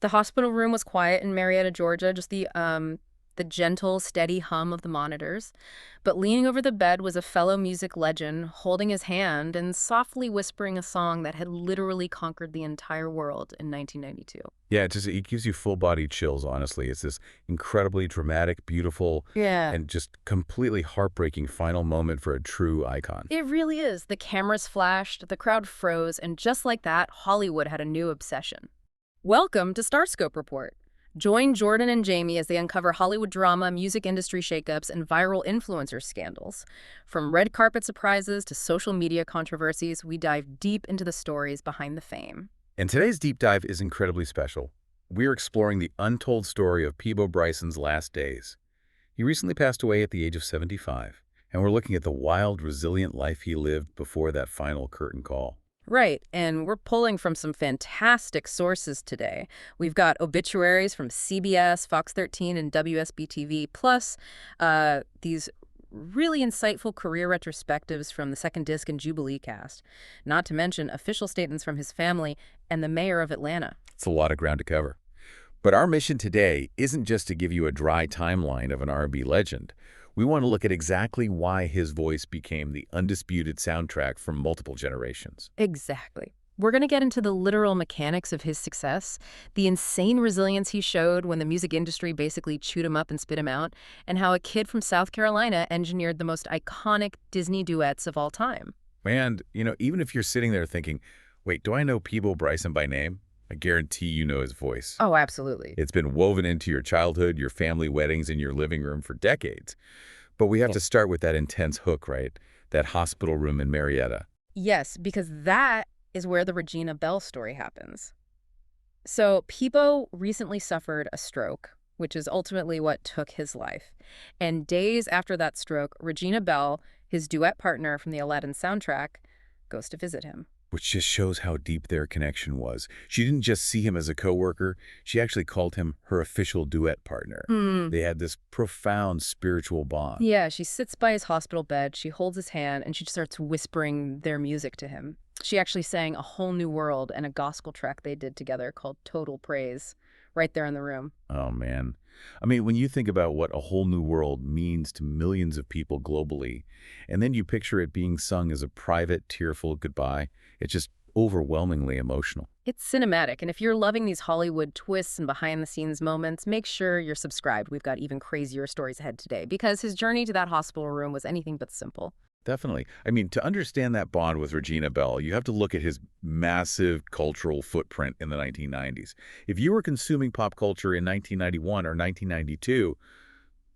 The hospital room was quiet in Marietta, Georgia, just the gentle, steady hum of the monitors. But leaning over the bed was a fellow music legend, holding his hand and softly whispering a song that had literally conquered the entire world in 1992. Yeah, it gives you full body chills, honestly. It's this incredibly dramatic, beautiful, Yeah. and just completely heartbreaking final moment for a true icon. It really is. The cameras flashed, the crowd froze, and just like that, Hollywood had a new obsession. Welcome to Starscope Report. Join Jordan and Jamie as they uncover Hollywood drama, music industry shakeups, and viral influencer scandals. From red carpet surprises to social media controversies, we dive deep into the stories behind the fame. And today's deep dive is incredibly special. We're exploring the untold story of Peabo Bryson's last days. He recently passed away at the age of 75, and we're looking at the wild, resilient life he lived before that final curtain call. Right, and we're pulling from some fantastic sources today. We've got obituaries from CBS, Fox 13, and WSB-TV, plus these really insightful career retrospectives from the Second Disc and Jubilee cast, not to mention official statements from his family and the mayor of Atlanta. It's a lot of ground to cover. But our mission today isn't just to give you a dry timeline of an R&B legend. We want to look at exactly why his voice became the undisputed soundtrack for multiple generations. Exactly. We're going to get into the literal mechanics of his success, the insane resilience he showed when the music industry basically chewed him up and spit him out, and how a kid from South Carolina engineered the most iconic Disney duets of all time. And, even if you're sitting there thinking, wait, do I know Peabo Bryson by name? I guarantee you know his voice. Oh, absolutely. It's been woven into your childhood, your family weddings, and your living room for decades. But we have to start with that intense hook, right? That hospital room in Marietta. Yes, because that is where the Regina Belle story happens. So Peabo recently suffered a stroke, which is ultimately what took his life. And days after that stroke, Regina Belle, his duet partner from the Aladdin soundtrack, goes to visit him. Which just shows how deep their connection was. She didn't just see him as a coworker, she actually called him her official duet partner. They had this profound spiritual bond. Yeah, she sits by his hospital bed, she holds his hand, and she just starts whispering their music to him. She actually sang A Whole New World and a gospel track they did together called Total Praise, right there in the room. Oh, man. I mean, when you think about what A Whole New World means to millions of people globally, and then you picture it being sung as a private, tearful goodbye, it's just overwhelmingly emotional. It's cinematic, and if you're loving these Hollywood twists and behind-the-scenes moments, make sure you're subscribed. We've got even crazier stories ahead today, because his journey to that hospital room was anything but simple. Definitely. I mean, to understand that bond with Regina Belle, you have to look at his massive cultural footprint in the 1990s. If you were consuming pop culture in 1991 or 1992,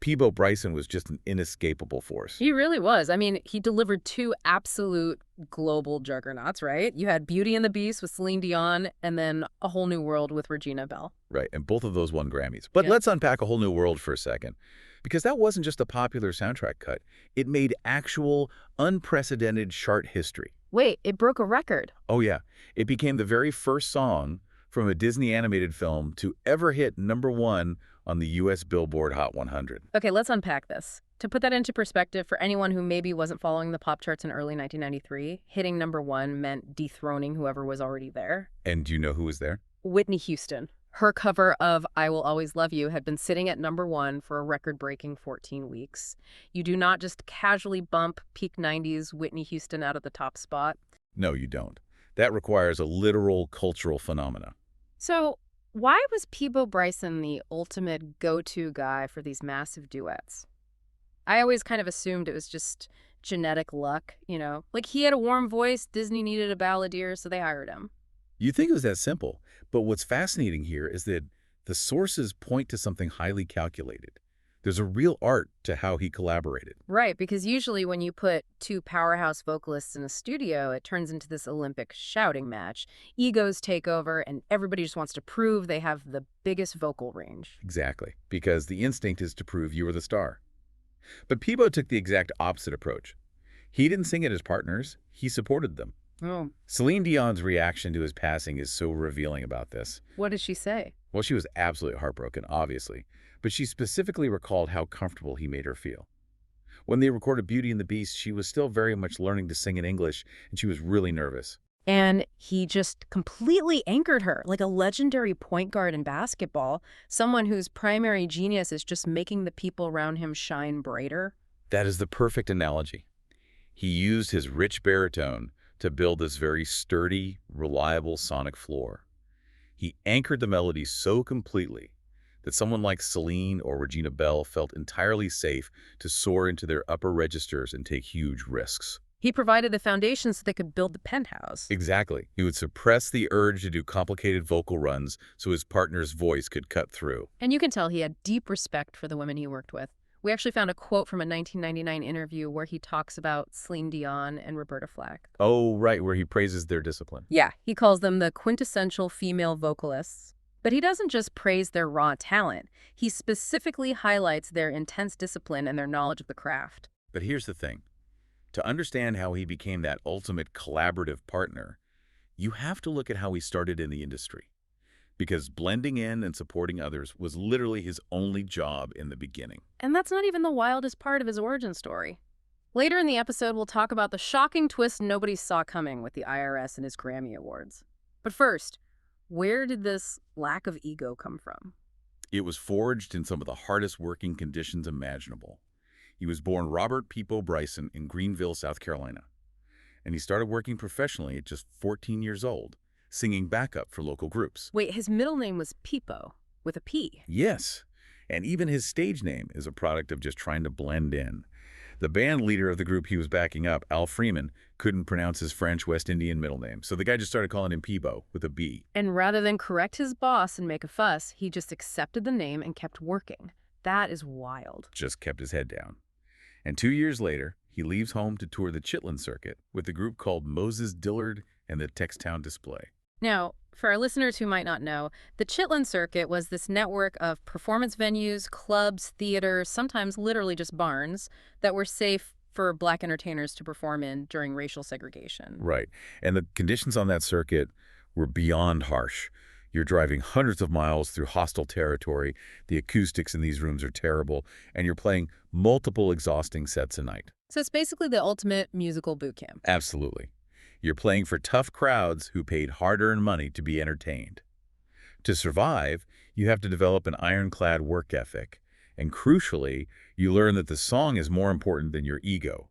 Peabo Bryson was just an inescapable force. He really was. I mean, he delivered two absolute global juggernauts, right? You had Beauty and the Beast with Celine Dion, and then A Whole New World with Regina Belle. Right, and both of those won Grammys. But Yeah. let's unpack A Whole New World for a second. Because that wasn't just a popular soundtrack cut. It made actual, unprecedented chart history. Wait, it broke a record. Oh yeah, it became the very first song from a Disney animated film to ever hit #1 on the U.S. Billboard Hot 100. Okay, let's unpack this. To put that into perspective, for anyone who maybe wasn't following the pop charts in early 1993, hitting #1 meant dethroning whoever was already there. And do you know who was there? Whitney Houston. Her cover of I Will Always Love You had been sitting at #1 for a record-breaking 14 weeks. You do not just casually bump peak 90s Whitney Houston out of the top spot. No, you don't. That requires a literal cultural phenomena. So why was Peabo Bryson the ultimate go-to guy for these massive duets? I always kind of assumed it was just genetic luck, you know? Like he had a warm voice, Disney needed a balladeer, so they hired him. You think it was that simple, but what's fascinating here is that the sources point to something highly calculated. There's a real art to how he collaborated. Right, because usually when you put two powerhouse vocalists in a studio, it turns into this Olympic shouting match. Egos take over, and everybody just wants to prove they have the biggest vocal range. Exactly, because the instinct is to prove you are the star. But Peabo took the exact opposite approach. He didn't sing at his partners, he supported them. Oh, Celine Dion's reaction to his passing is so revealing about this. what did she say? Well, she was absolutely heartbroken, obviously, but she specifically recalled how comfortable he made her feel. When they recorded Beauty and the Beast, she was still very much learning to sing in English, and she was really nervous. And he just completely anchored her, like a legendary point guard in basketball, someone whose primary genius is just making the people around him shine brighter. That is the perfect analogy. He used his rich baritone to build this very sturdy, reliable sonic floor. He anchored the melody so completely that someone like Celine or Regina Belle felt entirely safe to soar into their upper registers and take huge risks. He provided the foundation so they could build the penthouse. Exactly. He would suppress the urge to do complicated vocal runs so his partner's voice could cut through. And you can tell he had deep respect for the women he worked with. We actually found a quote from a 1999 interview where he talks about Celine Dion and Roberta Flack. Oh, right, where he praises their discipline. Yeah, he calls them the quintessential female vocalists. But he doesn't just praise their raw talent. He specifically highlights their intense discipline and their knowledge of the craft. But here's the thing. To understand how he became that ultimate collaborative partner, you have to look at how he started in the industry. Because blending in and supporting others was literally his only job in the beginning. And that's not even the wildest part of his origin story. Later in the episode, we'll talk about the shocking twist nobody saw coming with the IRS and his Grammy Awards. But first, where did this lack of ego come from? It was forged in some of the hardest working conditions imaginable. He was born Robert Peabo Bryson in Greenville, South Carolina. And he started working professionally at just 14 years old, singing backup for local groups. Wait, his middle name was Peabo, with a P. Yes, and even his stage name is a product of just trying to blend in. The band leader of the group he was backing up, Al Freeman, couldn't pronounce his French West Indian middle name, so the guy just started calling him Peabo with a B. And rather than correct his boss and make a fuss, he just accepted the name and kept working. That is wild. Just kept his head down. And 2 years later, he leaves home to tour the Chitlin Circuit with a group called Moses Dillard and the Textown Display. Now, for our listeners who might not know, the Chitlin Circuit was this network of performance venues, clubs, theaters, sometimes literally just barns, that were safe for Black entertainers to perform in during racial segregation. Right. And the conditions on that circuit were beyond harsh. You're driving hundreds of miles through hostile territory, the acoustics in these rooms are terrible, and you're playing multiple exhausting sets a night. So it's basically the ultimate musical boot camp. Absolutely. You're playing for tough crowds who paid hard-earned money to be entertained. To survive, you have to develop an ironclad work ethic, and crucially, you learn that the song is more important than your ego.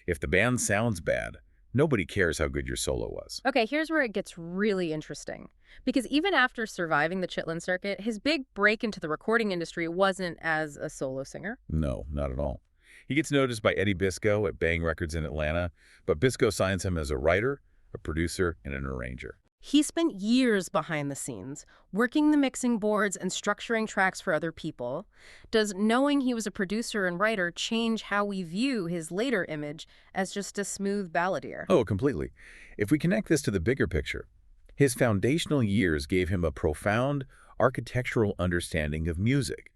If the band sounds bad, nobody cares how good your solo was. Okay, here's where it gets really interesting. Because even after surviving the Chitlin Circuit, his big break into the recording industry wasn't as a solo singer. No, not at all. He gets noticed by Eddie Bisco at Bang Records in Atlanta, but Bisco signs him as a writer, a producer, and an arranger. He spent years behind the scenes, working the mixing boards and structuring tracks for other people. Does knowing he was a producer and writer change how we view his later image as just a smooth balladeer? Oh, completely. If we connect this to the bigger picture, his foundational years gave him a profound architectural understanding of music.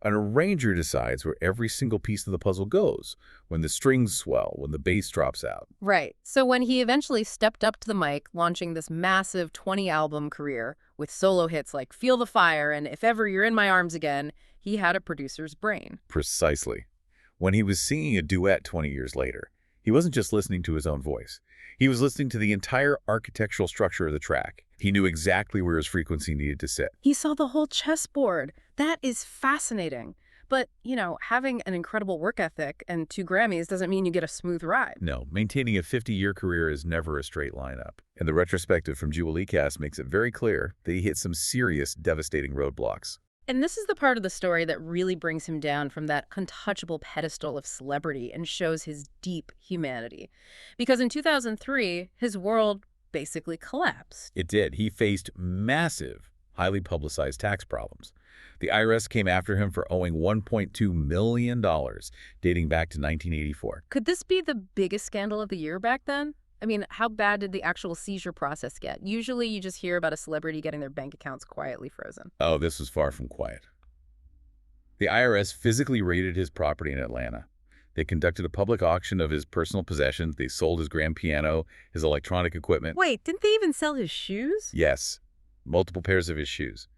An arranger decides where every single piece of the puzzle goes, when the strings swell, when the bass drops out. Right. So when he eventually stepped up to the mic, launching this massive 20-album career with solo hits like Feel the Fire and If Ever You're in My Arms Again, he had a producer's brain. Precisely. When he was singing a duet 20 years later, he wasn't just listening to his own voice. He was listening to the entire architectural structure of the track. He knew exactly where his frequency needed to sit. He saw the whole chessboard. That is fascinating. But, having an incredible work ethic and 2 Grammys doesn't mean you get a smooth ride. No, maintaining a 50-year career is never a straight line up. And the retrospective from Jubilee Cast makes it very clear that he hit some serious, devastating roadblocks. And this is the part of the story that really brings him down from that untouchable pedestal of celebrity and shows his deep humanity. Because in 2003, his world basically collapsed. It did. He faced massive, highly publicized tax problems. The IRS came after him for owing $1.2 million, dating back to 1984. Could this be the biggest scandal of the year back then? I mean, how bad did the actual seizure process get? Usually you just hear about a celebrity getting their bank accounts quietly frozen. Oh, this was far from quiet. The IRS physically raided his property in Atlanta. They conducted a public auction of his personal possessions. They sold his grand piano, his electronic equipment. Wait, didn't they even sell his shoes? Yes, multiple pairs of his shoes.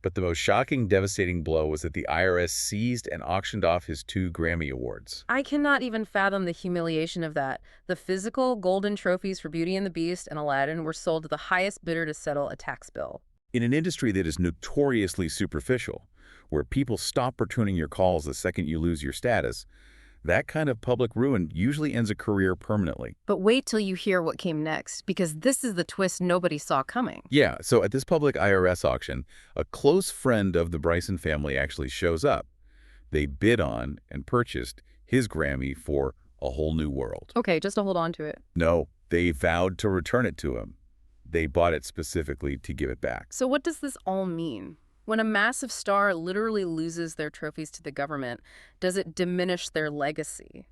But the most shocking, devastating blow was that the IRS seized and auctioned off his 2 Grammy Awards. I cannot even fathom the humiliation of that. The physical golden trophies for Beauty and the Beast and Aladdin were sold to the highest bidder to settle a tax bill. In an industry that is notoriously superficial, where people stop returning your calls the second you lose your status, that kind of public ruin usually ends a career permanently. But wait till you hear what came next, because this is the twist nobody saw coming. Yeah, so at this public IRS auction, a close friend of the Bryson family actually shows up. They bid on and purchased his Grammy for A Whole New World. Okay, just to hold on to it. No, they vowed to return it to him. They bought it specifically to give it back. So what does this all mean? When a massive star literally loses their trophies to the government, does it diminish their legacy?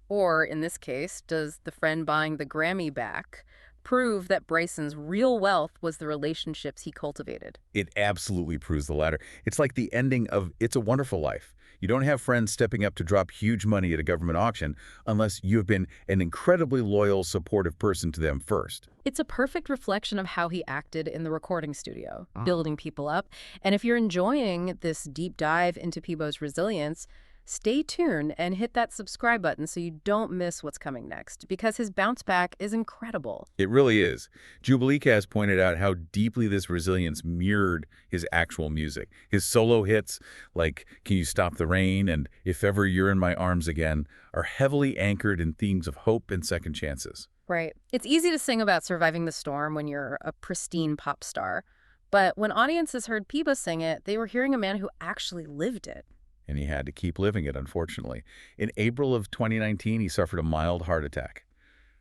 Or, in this case, does the friend buying the Grammy back prove that Bryson's real wealth was the relationships he cultivated? It absolutely proves the latter. It's like the ending of It's a Wonderful Life. You don't have friends stepping up to drop huge money at a government auction unless you have been an incredibly loyal, supportive person to them first. It's a perfect reflection of how he acted in the recording studio, building people up. And if you're enjoying this deep dive into Peabo's resilience, stay tuned and hit that subscribe button so you don't miss what's coming next, because his bounce back is incredible. It really is. Jubileeka has pointed out how deeply this resilience mirrored his actual music. His solo hits, like Can You Stop the Rain and If Ever You're in My Arms Again, are heavily anchored in themes of hope and second chances. Right. It's easy to sing about surviving the storm when you're a pristine pop star. But when audiences heard Peabo sing it, they were hearing a man who actually lived it. And he had to keep living it, unfortunately. In April of 2019, he suffered a mild heart attack.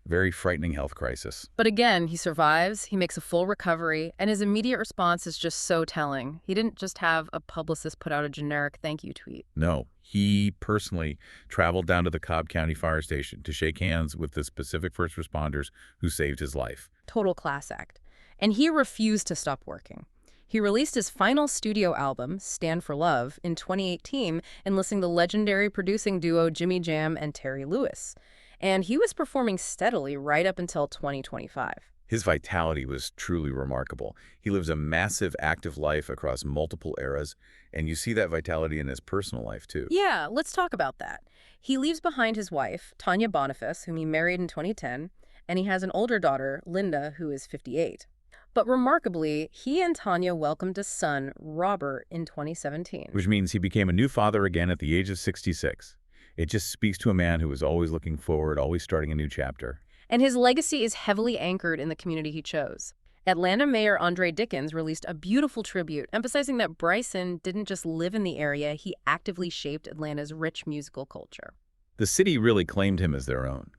Very frightening health crisis. But again, he survives, he makes a full recovery, and his immediate response is just so telling. He didn't just have a publicist put out a generic thank you tweet. No, he personally traveled down to the Cobb County Fire Station to shake hands with the specific first responders who saved his life. Total class act. And he refused to stop working. He released his final studio album, Stand for Love, in 2018, enlisting the legendary producing duo Jimmy Jam and Terry Lewis. And he was performing steadily right up until 2025. His vitality was truly remarkable. He lives a massive, active life across multiple eras, and you see that vitality in his personal life, too. Yeah, let's talk about that. He leaves behind his wife, Tanya Boniface, whom he married in 2010, and he has an older daughter, Linda, who is 58. But remarkably, he and Tanya welcomed a son, Robert, in 2017. Which means he became a new father again at the age of 66. It just speaks to a man who was always looking forward, always starting a new chapter. And his legacy is heavily anchored in the community he chose. Atlanta Mayor Andre Dickens released a beautiful tribute, emphasizing that Bryson didn't just live in the area, he actively shaped Atlanta's rich musical culture. The city really claimed him as their own.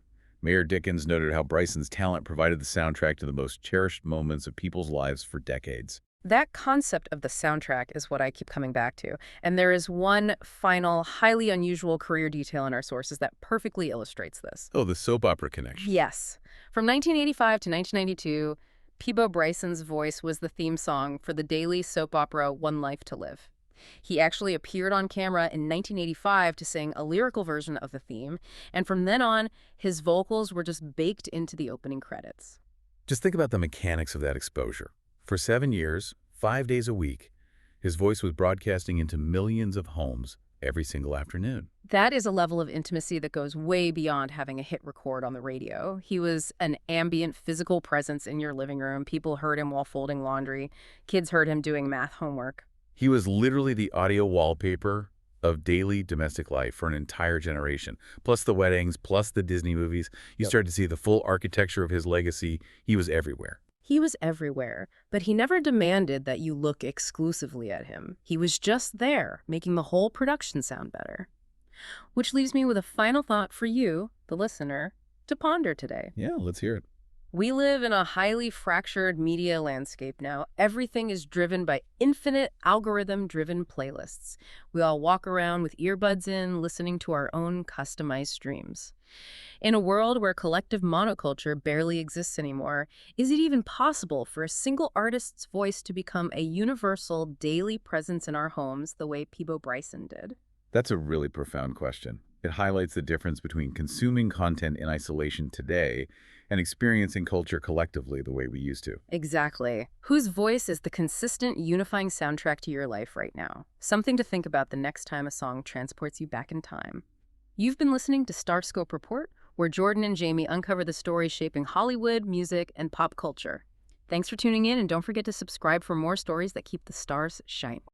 Mayor Dickens noted how Bryson's talent provided the soundtrack to the most cherished moments of people's lives for decades. That concept of the soundtrack is what I keep coming back to. And there is one final, highly unusual career detail in our sources that perfectly illustrates this. Oh, the soap opera connection. Yes. From 1985 to 1992, Peabo Bryson's voice was the theme song for the daily soap opera One Life to Live. He actually appeared on camera in 1985 to sing a lyrical version of the theme, and from then on, his vocals were just baked into the opening credits. Just think about the mechanics of that exposure. For 7 years, 5 days a week, his voice was broadcasting into millions of homes every single afternoon. That is a level of intimacy that goes way beyond having a hit record on the radio. He was an ambient physical presence in your living room. People heard him while folding laundry. Kids heard him doing math homework. He was literally the audio wallpaper of daily domestic life for an entire generation, plus the weddings, plus the Disney movies. You start to see the full architecture of his legacy. He was everywhere. He was everywhere, but he never demanded that you look exclusively at him. He was just there, making the whole production sound better. Which leaves me with a final thought for you, the listener, to ponder today. Yeah, let's hear it. We live in a highly fractured media landscape now. Everything is driven by infinite algorithm-driven playlists. We all walk around with earbuds in, listening to our own customized streams. In a world where collective monoculture barely exists anymore, is it even possible for a single artist's voice to become a universal daily presence in our homes the way Peabo Bryson did? That's a really profound question. It highlights the difference between consuming content in isolation today and experiencing culture collectively the way we used to. Exactly. Whose voice is the consistent, unifying soundtrack to your life right now? Something to think about the next time a song transports you back in time. You've been listening to Starscope Report, where Jordan and Jamie uncover the stories shaping Hollywood, music, and pop culture. Thanks for tuning in, and don't forget to subscribe for more stories that keep the stars shining.